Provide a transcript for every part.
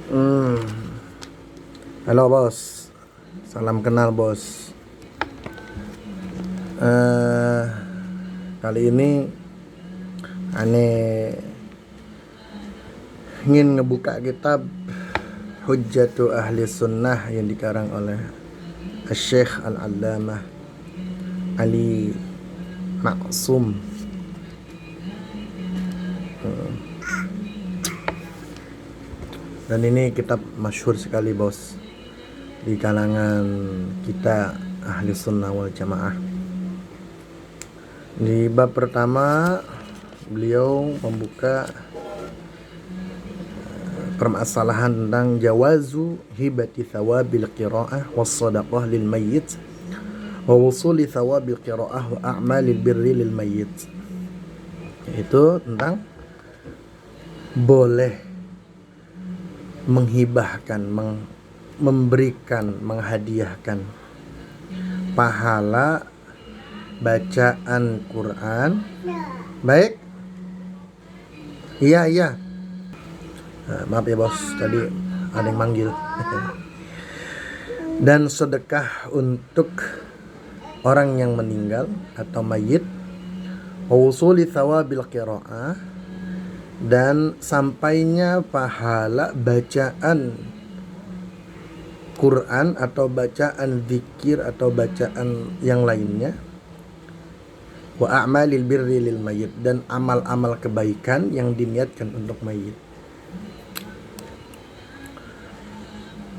Hmm. Halo bos, salam kenal bos. eh Kali ini ane ingin ngebuka kitab Hujjatu Ahli Sunnah yang dikarang oleh Syekh Al-Allamah Ali Maksum. Dan ini kitab masyhur sekali bos di kalangan kita Ahli Sunnah wal Jamaah. Di bab pertama beliau membuka permasalahan tentang jawazu hibati thawabil qiraah was sadaqah lil mayyit wa wusuli thawabil qiraah wa a'malil birri lil mayyit, yaitu tentang boleh menghibahkan, memberikan, menghadiahkan pahala bacaan Quran. Baik. Iya. Maaf ya bos, tadi ada yang manggil. Dan sedekah untuk orang yang meninggal atau mayit, wusuli thawabil qiraah, dan sampainya pahala bacaan Quran atau bacaan zikir atau bacaan yang lainnya, wa a'malil birri lil mayit, dan amal-amal kebaikan yang diniatkan untuk mayit.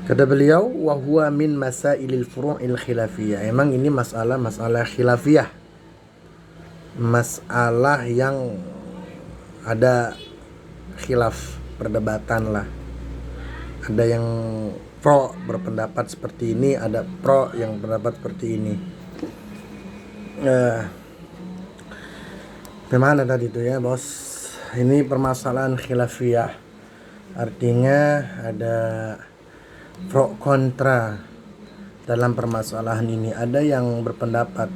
Kata beliau, wa huwa min masailil furu'il khilafiyah. Emang ini masalah khilafiyah, masalah yang ada khilaf, perdebatan lah. Ada yang pro berpendapat seperti ini, ada pro yang berpendapat seperti ini. Gimana tadi itu ya bos? Ini permasalahan khilafiyah, artinya ada pro kontra dalam permasalahan ini. Ada yang berpendapat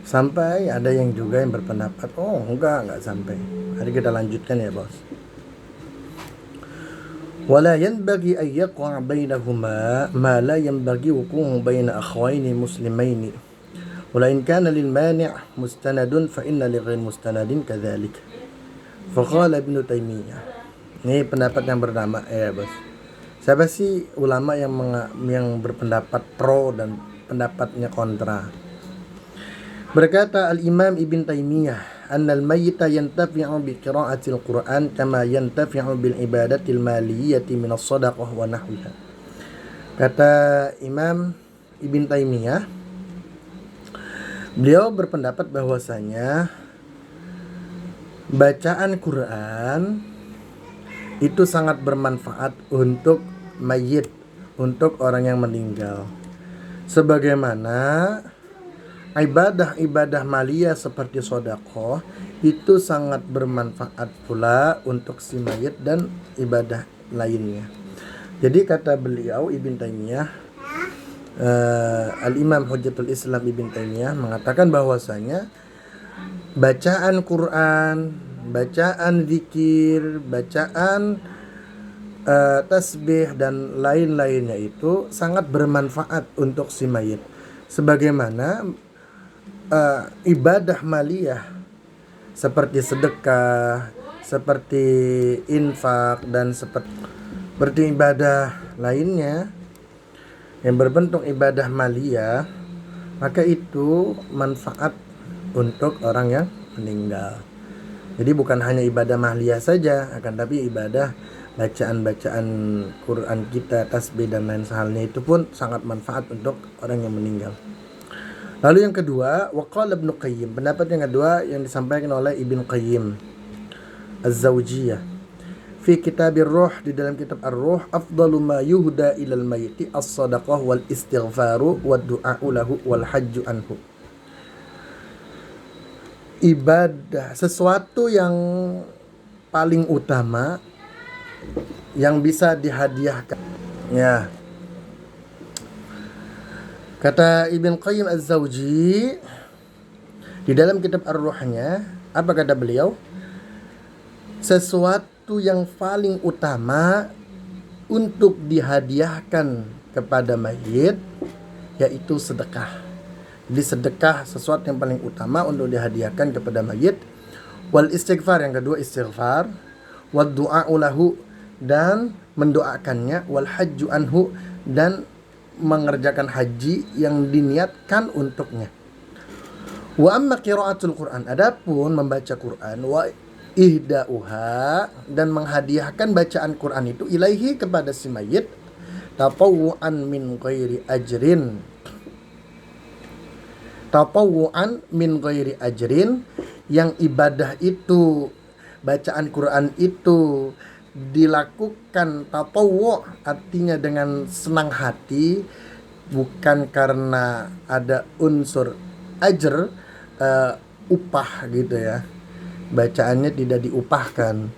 sampai, ada yang juga yang berpendapat enggak sampai. Mari kita lanjutkan ya bos. Wala yanbaghi an yaqa' bainahuma ma la yanbaghi wuqu'u baina akhwaini muslimaini. Wala in kana lil mani' mustanadun fa inna li ghairi mustanadin kadzalik. Faqala Ibnu Taimiyah. Ini pendapat yang bernama bos. Siapa sih ulama yang berpendapat pro dan pendapatnya kontra? Berkata Al-Imam Ibn Taimiyah, annal mayyita yantafi'u bi qira'atil Qur'an kama yantafi'u bil ibadatil maliyyati min as-sadaqah wa nahwiha. Kata Imam Ibn Taimiyah, beliau berpendapat bahwasanya bacaan Quran itu sangat bermanfaat untuk mayit, untuk orang yang meninggal. Sebagaimana ibadah-ibadah maliyah seperti sedekah itu sangat bermanfaat pula untuk si mayit dan ibadah lainnya. Jadi kata beliau Ibn Taimiyah, Al-Imam Hujjatul Islam Ibn Taimiyah mengatakan bahwasanya bacaan Quran, bacaan zikir, bacaan tasbih dan lain-lainnya itu sangat bermanfaat untuk si mayit. Sebagaimana ibadah maliyah seperti sedekah, seperti infak, dan seperti ibadah lainnya yang berbentuk ibadah maliyah, maka itu manfaat untuk orang yang meninggal. Jadi bukan hanya ibadah maliyah saja, akan tapi ibadah bacaan-bacaan Quran kita, tasbih dan lain halnya itu pun sangat manfaat untuk orang yang meninggal. Lalu yang kedua, waqala Ibnu Qayyim, pendapat yang kedua yang disampaikan oleh Ibnu Qayyim Az-Zawjiyah fi Kitabir Ruh, di dalam kitab Ar-Ruh, afdalu ma yuhda ilal mayyiti as-sadaqah wal istighfaru wad du'a'u lahu wal hajju anhu. Ibadah, sesuatu yang paling utama yang bisa dihadiahkan. Ya. Kata Ibn Qayyim Az-Zawji di dalam kitab Ar-Ruhnya, apa kata beliau? Sesuatu yang paling utama untuk dihadiahkan kepada mayit yaitu sedekah. Jadi sedekah sesuatu yang paling utama untuk dihadiahkan kepada mayit. Wal istighfar, yang kedua istighfar. Wad du'a'u lahu, dan mendoakannya. Wal hajju anhu, dan mengerjakan haji yang diniatkan untuknya. Wa amma qiraatul Quran, adapun membaca Quran, wa ihda'uha, dan menghadiahkan bacaan Quran itu ilaihi kepada si mayit, tatawu'an min ghairi ajrin. Tatawu'an min ghairi ajrin, yang ibadah itu, bacaan Quran itu dilakukan tatawwu', artinya dengan senang hati, bukan karena ada unsur ajr, upah gitu ya. Bacaannya tidak diupahkan.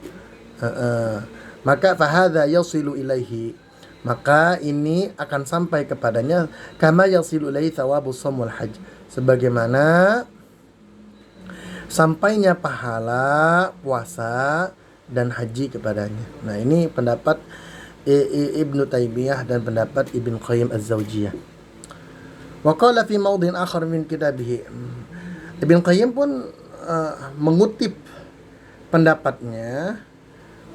Maka fahadha yasilu ilaihi, maka ini akan sampai kepadanya kama yasilu ilaihi thawabu shaumul hajj, sebagaimana sampainya pahala puasa dan haji kepadanya. Nah, ini pendapat Ibnu Taimiyah dan pendapat Ibnu Qayyim Az-Zawjiyah. Wa qala fi mawdhin akhar min kitabihi, Ibnu Qayyim pun mengutip pendapatnya,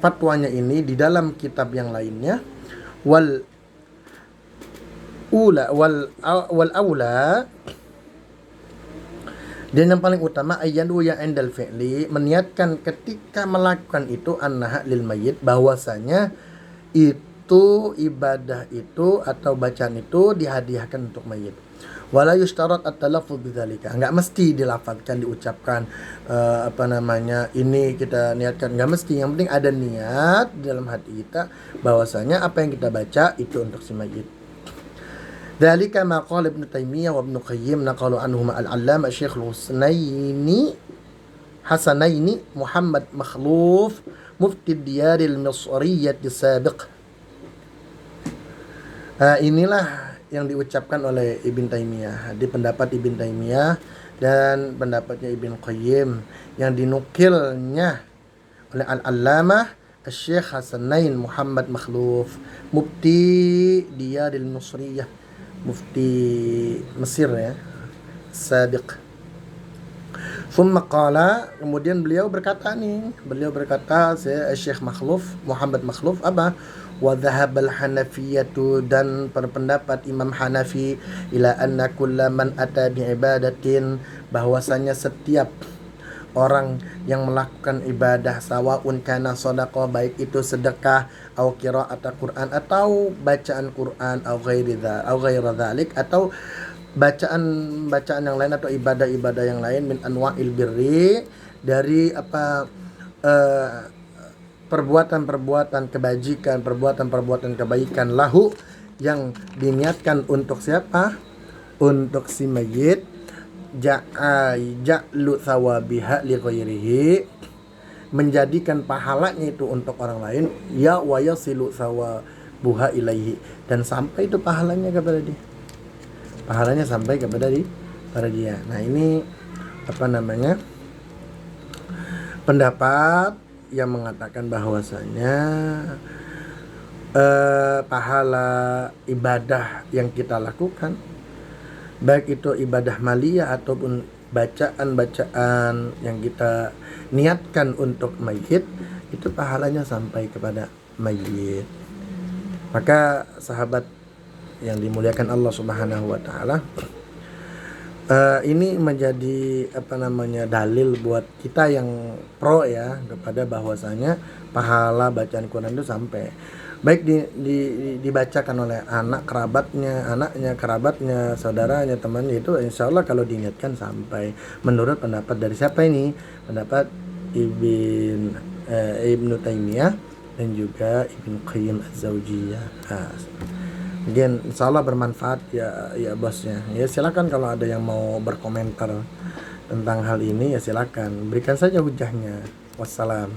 fatwanya ini di dalam kitab yang lainnya. Wal aula, dan yang paling utama ayyadu ya indal fi'li, meniatkan ketika melakukan itu annaha lil mayyit, bahwasanya itu ibadah itu atau bacaan itu dihadiahkan untuk mayit. Wala yushtarat at-talaffuz bidzalika, enggak mesti dilafadzkan, diucapkan ini kita niatkan, enggak mesti. Yang penting ada niat di dalam hati kita bahwasanya apa yang kita baca itu untuk si mayit. Dzalika ma qala Ibnu Taimiyah wa Ibnu Qayyim naqalu anhuma al-'allamah Syekh Hasanaini Muhammad Makhluf mufti Diyar al-Misriyyah as-sabiq. Inilah yang diucapkan oleh Ibn Taimiyah, di pendapat Ibn Taimiyah dan pendapatnya Ibn Qayyim, yang dinukilnya oleh Al-Allamah Syekh Hasanain Muhammad Makhluf, mufti Diyar al-Misriyyah, mufti Mesir ya, Sadiq. Thumma qala, kemudian beliau berkata, Syekh Makhluf, Muhammad Makhluf, apa? Wa dhahabal hanafiyatu, dan berpendapat Imam Hanafi, ila anna kulla man ata bi ibadatin, bahwasanya setiap orang yang melakukan ibadah, sawaun kana shadaqah, baik itu sedekah, au qira'at Quran, atau bacaan Quran, au ghaira dzalik, atau bacaan yang lain, atau ibadah-ibadah yang lain, min anwa'il birri, dari perbuatan-perbuatan kebajikan, perbuatan-perbuatan kebaikan, lahu, yang diniatkan untuk siapa? Untuk si mayit. Ja'lu thawabiha li ghairihi, menjadikan pahalanya itu untuk orang lain, ya wa yasilu thawabuha ilaihi, dan sampai itu pahalanya kepada dia. Pahalanya sampai kepada dia. Nah, ini pendapat yang mengatakan bahwasanya pahala ibadah yang kita lakukan, baik itu ibadah maliyah ataupun bacaan-bacaan yang kita niatkan untuk mayit, itu pahalanya sampai kepada mayit. Maka sahabat yang dimuliakan Allah Subhanahu wa taala, ini menjadi dalil buat kita yang pro ya, kepada bahwasanya pahala bacaan Quran itu sampai, baik dibacakan oleh anaknya, kerabatnya, saudaranya, temannya, itu insya Allah kalau diniatkan sampai. Menurut pendapat dari siapa ini? Pendapat Ibnu Taimiyah dan juga Ibnu Qayyim Az-Zawjiyah. Mungkin insya Allah bermanfaat ya bosnya. Ya silakan kalau ada yang mau berkomentar tentang hal ini, ya silakan berikan saja hujahnya. Wassalam.